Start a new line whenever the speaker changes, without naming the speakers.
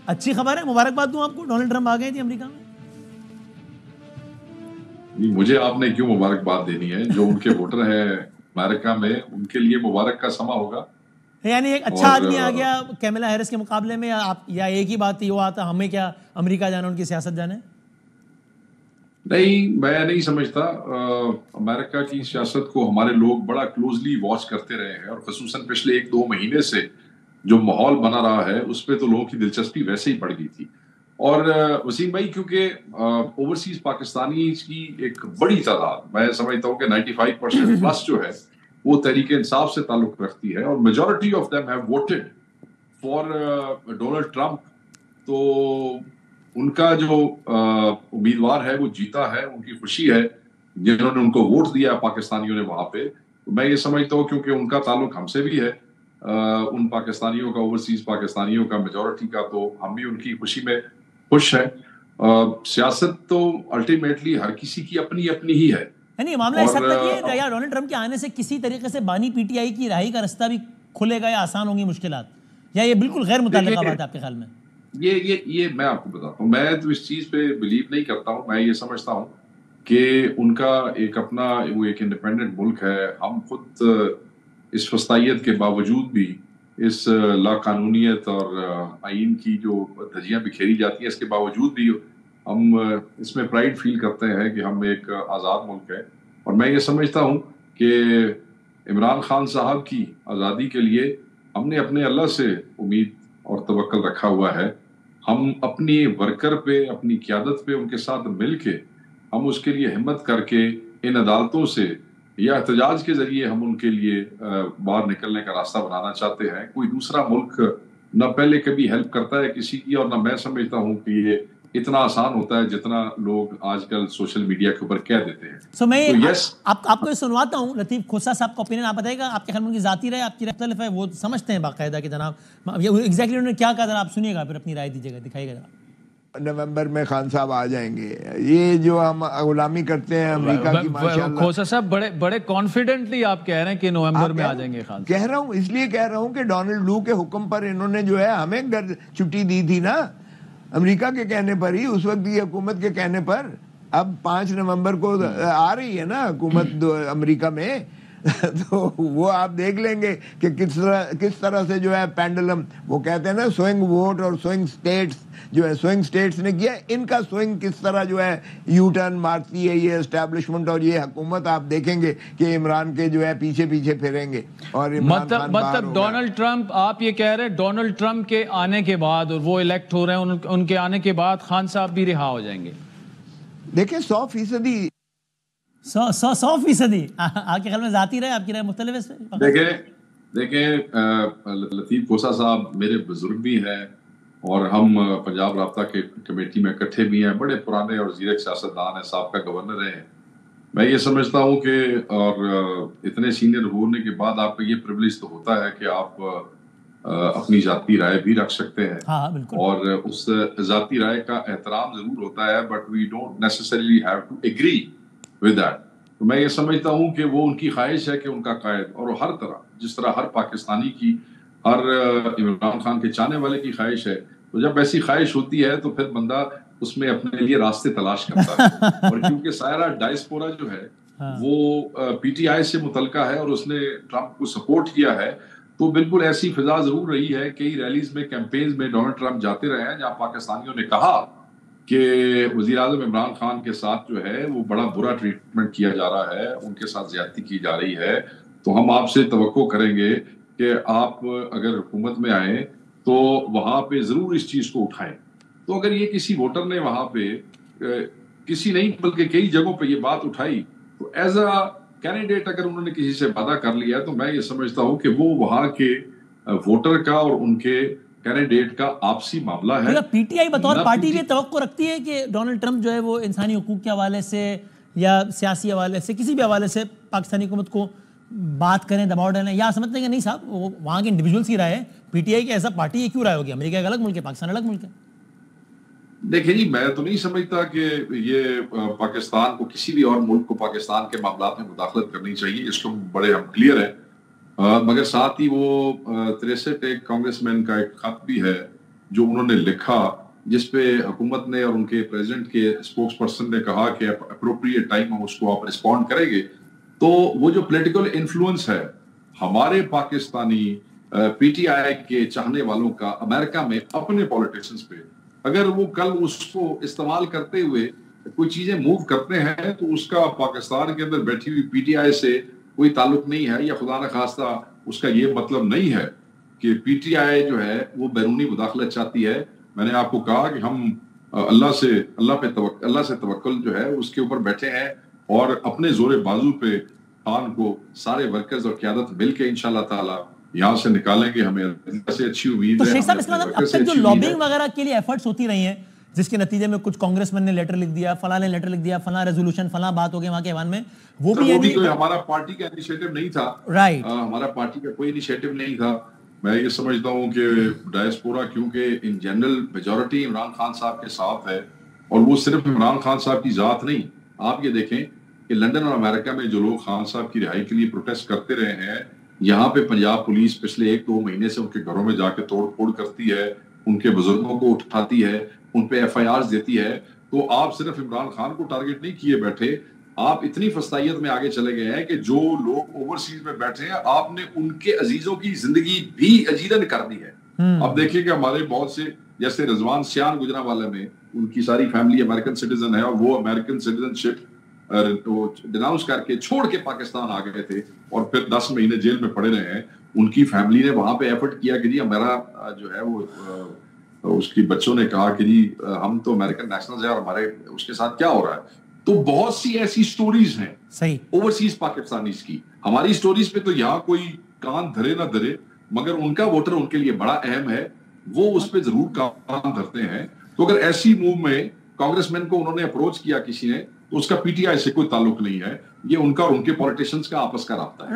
اچھی خبر ہے, مبارکباد دوں آپ کو, ڈونلڈ ٹرمپ آ گئے تھے امریکہ میں.
مجھے آپ نے کیوں مبارکباد دینی ہے؟ جو ان کے ووٹر ہیں امریکہ میں ان کے لیے مبارک کا سما ہوگا.
یعنی ایک اچھا آدمی آ گیا کیملا ہیرس کے مقابلے میں, یا ایک ہی بات تھی وہ آتا ہمیں کیا امریکہ جانا, ان کی سیاست جانے؟
نہیں, میں نہیں سمجھتا. امریکہ کی سیاست کو ہمارے لوگ بڑا کلوزلی واچ کرتے رہے ہیں, اور خصوصاً پچھلے 1-2 مہینے سے جو ماحول بنا رہا ہے اس پہ تو لوگوں کی دلچسپی ویسے ہی بڑھ گئی تھی. اور وسیم بھائی, کیونکہ اوورسیز پاکستانی کی ایک بڑی تعداد, میں سمجھتا ہوں کہ 95% پلس جو ہے وہ تحریک انصاف سے تعلق رکھتی ہے, اور majority of them have voted for Donald Trump. تو ان کا جو امیدوار ہے وہ جیتا ہے, ان کی خوشی ہے جنہوں نے ان کو ووٹ دیا پاکستانیوں نے وہاں پہ. میں یہ سمجھتا ہوں کیونکہ ان کا تعلق ہم سے بھی ہے, ان پاکستانیوں کا, اوورسیز پاکستانیوں کا, میجورٹی کا, تو ہم بھی ان کی خوشی میں خوش ہیں. سیاست تو الٹیمیٹلی ہر کسی کی اپنی اپنی ہی ہے.
نہیں, معاملہ اس حد تک یہ یا ڈونلڈ ٹرمپ کے آنے سے کسی طریقے سے بانی پی ٹی آئی کی رہائی کا رستہ بھی کھلے گا یا آسان ہوں گی مشکلات, یا یہ بالکل غیر متعلقہ بات ہے آپ کے خیال میں؟
یہ میں آپ کو بتاتا ہوں, میں تو اس چیز پہ بلیو نہیں کرتا ہوں. میں یہ سمجھتا ہوں کہ ان کا ایک اپنا وہ ایک انڈیپینڈنٹ ملک ہے. ہم خود اس وسطائیت کے باوجود بھی, اس لا قانونیت اور آئین کی جو دھجیاں بکھیری جاتی ہیں اس کے باوجود بھی ہم اس میں پرائیڈ فیل کرتے ہیں کہ ہم ایک آزاد ملک ہے. اور میں یہ سمجھتا ہوں کہ عمران خان صاحب کی آزادی کے لیے ہم نے اپنے اللہ سے امید اور توکل رکھا ہوا ہے. ہم اپنی ورکر پہ, اپنی قیادت پہ ان کے ساتھ مل کے ہم اس کے لیے ہمت کر کے ان عدالتوں سے یا احتجاج کے ذریعے ہم ان کے لیے باہر نکلنے کا راستہ بنانا چاہتے ہیں. کوئی دوسرا ملک نہ پہلے کبھی ہیلپ کرتا ہے کسی کی, اور نہ میں سمجھتا ہوں کہ یہ اتنا آسان ہوتا ہے جتنا لوگ آج کل سوشل میڈیا کے اوپر کہہ دیتے ہیں.
سو میں آپ کو سنواتا ہوں, لطیف کھوسہ صاحب کا اوپینین آپ بتائیے گا. آپ کے خیال میں ان کی ذاتی رائے آپ کی مختلف ہے, وہ سمجھتے ہیں باقاعدہ کہ جناب ایگزیکٹلی انہوں نے کیا کہا, ذرا آپ سنیے گا پھر اپنی رائے دیجیے گا, دکھائیے گا.
نومبر میں خان صاحب آ جائیں گے. یہ جو ہم غلامی کرتے ہیں امریکہ کی, ماشاءاللہ
کھوسہ صاحب بڑے کانفیڈنٹلی آپ کہہ رہے ہیں کہ نومبر میں آ جائیں گے خان.
کہہ رہا ہوں, اس لیے کہہ رہا ہوں کہ ڈونلڈ لو کے حکم پر انہوں نے جو ہے ہمیں گھر چھٹی دی تھی نا, امریکہ کے کہنے پر ہی, اس وقت کی حکومت کے کہنے پر. اب 5 نومبر کو آ رہی ہے نا حکومت امریکہ میں, تو وہ آپ دیکھ لیں گے کہ کس طرح سے جو ہے پینڈلم, وہ کہتے ہیں نا سوئنگ ووٹ اور سوئنگ سٹیٹس, جو ہے سوئنگ سٹیٹس نے کیا, ان کا سوئنگ کس طرح جو ہے یو ٹرن مارتی ہے یہ اسٹیبلشمنٹ اور یہ حکومت. آپ دیکھیں گے کہ عمران کے جو ہے پیچھے پیچھے پھریں گے. اور
مطلب ڈونلڈ ٹرمپ, آپ یہ کہہ رہے ہیں ڈونلڈ ٹرمپ کے آنے کے بعد, اور وہ الیکٹ ہو رہے ہیں, ان کے آنے کے بعد خان صاحب بھی رہا ہو جائیں گے؟
دیکھیں 100%,
100% آپ کے خیال میں ذاتی رہے, آپ کی رائے مختلف ہے.
دیکھیں لطیف کھوسہ صاحب میرے بزرگ بھی ہیں, اور ہم پنجاب رابطہ کے کمیٹی میں اکٹھے بھی ہیں, بڑے پرانے اور زیرک سیاستدان ہیں, صاحب کا گورنر رہے ہیں. میں یہ سمجھتا ہوں کہ اور اتنے سینئر ہونے کے بعد آپ کا یہ پریولیج تو ہوتا ہے کہ آپ اپنی ذاتی رائے بھی رکھ سکتے ہیں, اور اس ذاتی رائے کا احترام ضرور ہوتا ہے, but we don't necessarily have to agree with that. تو میں یہ سمجھتا ہوں کہ وہ ان کی خواہش ہے کہ ان کا قائد, اور ہر طرح جس طرح ہر پاکستانی کی, ہر عمران خان کے چاہنے والے کی خواہش ہے, تو جب ایسی خواہش ہوتی ہے تو پھر بندہ اس میں اپنے لیے راستے تلاش کرتا ہے. اور کیونکہ سائرہ ڈائسپورا جو ہے وہ پی ٹی آئی سے متعلقہ ہے اور اس نے ٹرمپ کو سپورٹ کیا ہے, تو بالکل ایسی فضا ضرور رہی ہے. کئی ریلیز میں, کیمپینز میں ڈونلڈ ٹرمپ جاتے رہے ہیں جہاں پاکستانیوں نے کہا کہ وزیر اعظم عمران خان کے ساتھ جو ہے وہ بڑا برا ٹریٹمنٹ کیا جا رہا ہے, ان کے ساتھ زیادتی کی جا رہی ہے, تو ہم آپ سے توقع کریں گے کہ آپ اگر حکومت میں آئیں تو وہاں پہ ضرور اس چیز کو اٹھائیں. تو اگر یہ کسی ووٹر نے وہاں پہ کسی نہیں بلکہ کئی جگہوں پہ یہ بات اٹھائی, تو ایز اے کینڈیڈیٹ اگر انہوں نے کسی سے وعدہ کر لیا, تو میں یہ سمجھتا ہوں کہ وہ وہاں کے ووٹر کا اور ان کے کینڈیڈیٹ کا آپسی معاملہ ہے.
پی ٹی آئی بطور پارٹی بھی توقع رکھتی ہے کہ ڈونلڈ ٹرمپ جو ہے وہ انسانی حقوق کے حوالے سے یا سیاسی حوالے سے, کسی بھی حوالے سے پاکستانی حکومت کو بات کریں, دباؤ ڈالیں, یا سمجھتے ہیں کہ نہیں صاحب وہ وہاں کے انڈیویجولس کی رائے ہے, پی ٹی آئی کی ایسا پارٹی یہ کیوں رائے ہوگی, امریکہ ایک الگ ملک ہے, پاکستان الگ ملک ہے.
دیکھیں جی, میں تو نہیں سمجھتا کہ یہ پاکستان کو, کسی بھی اور ملک کو پاکستان کے معاملات میں مداخلت کرنی چاہیے, اس کو بڑے ہم کلیئر ہیں. مگر ساتھ ہی وہ 63 ایک کانگریس مین کا ایک خط بھی ہے جو انہوں نے لکھا جس پہ حکومت نے اور ان کے پریزیڈنٹ کے اسپوکس پرسن نے کہا کہ اپروپریٹ ٹائم ہم اس کو آپ رسپونڈ کریں گے، تو وہ جو پولیٹیکل انفلوئنس ہے ہمارے پاکستانی پی ٹی آئی کے چاہنے والوں کا امریکہ میں اپنے پولیٹیشنز پہ، اگر وہ کل اس کو استعمال کرتے ہوئے کوئی چیزیں موو کرتے ہیں تو اس کا پاکستان کے اندر بیٹھی ہوئی پی ٹی آئی سے کوئی تعلق نہیں ہے، یا خدا نخواستہ اس کا یہ مطلب نہیں ہے کہ پی ٹی آئی جو ہے وہ بیرونی مداخلت چاہتی ہے۔ میں نے آپ کو کہا کہ ہم اللہ سے توکل جو ہے اس کے اوپر بیٹھے ہیں، اور اپنے زور بازو پہ خان کو سارے ورکرز اور قیادت مل کے انشاءاللہ تعالی یہاں سے نکالیں گے۔ ہمیں سے اچھی امید ہے۔
تو شیخ صاحب اس اب تک جو لابنگ وغیرہ کے لیے ایفرٹس ہوتی رہی ہیں، جس کے نتیجے میں کچھ کانگریس مین نے لیٹر لکھ دیا، فلاں نے لیٹر لکھ دیا، فلاں ریزولوشن، فلاں بات ہو گئی وہاں کے ایوان میں، وہ بھی
کوئی ہمارا پارٹی کا انیشیٹو نہیں تھا،
رائٹ،
ہمارا پارٹی کا کوئی انیشیٹو نہیں تھا۔ میں یہ سمجھتا ہوں کہ ڈائسپورا کیونکہ in general majority Imran Khan صاحب کے ساتھ ہے، اور وہ صرف عمران خان صاحب کی ذات نہیں، آپ یہ دیکھیں کہ لندن اور امریکہ میں جو لوگ خان صاحب کی رہائی کے لیے پروٹیسٹ کرتے رہے ہیں، یہاں پہ پنجاب پولیس پچھلے 1-2 مہینے سے ان کے گھروں میں جا کے توڑ پھوڑ کرتی ہے، ان کے بزرگوں کو اٹھاتی ہے، ان پہ ایف آئی آرز دیتی ہے۔ تو آپ صرف عمران خان کو ٹارگٹ نہیں کیے بیٹھے، آپ اتنی فسطائیت میں آگے چلے گئے ہیں کہ جو لوگ اوورسیز میں بیٹھے ہیں آپ نے ان کے عزیزوں کی زندگی بھی اجیرن کر دی ہے۔ اب دیکھیں کہ ہمارے بہت سے جیسے رضوان سیان گجرانوالہ میں ان کی ساری فیملی امریکن سٹیزن ہے، اور وہ امریکن سٹیزن شپ ڈیناؤنس کر کے چھوڑ کے پاکستان آ گئے تھے اور پھر 10 مہینے جیل میں پڑے رہے ہیں۔ ان کی فیملی نے وہاں پہ ایفرٹ کیا کہ جی ہمارا جو ہے وہ اس کی بچوں نے کہا کہ جی ہم تو امریکن نیشنلز ہیں اور ہمارے اس کے ساتھ کیا ہو رہا ہے۔ تو بہت سی ایسی سٹوریز ہیں صحیح اوورسیز پاکستانیز کی، ہماری سٹوریز پہ تو یہاں کوئی کان دھرے نہ دھرے، مگر ان کا ووٹر ان کے لیے بڑا اہم ہے، وہ اس پہ ضرور کان دھرتے ہیں۔ تو اگر ایسی موو میں کانگریس مین کو انہوں نے اپروچ کیا کسی نے، تو اس کا پی ٹی آئی سے کوئی تعلق نہیں ہے، یہ ان کا اور ان کے پولیٹیشنز کا آپس کا رابطہ ہے۔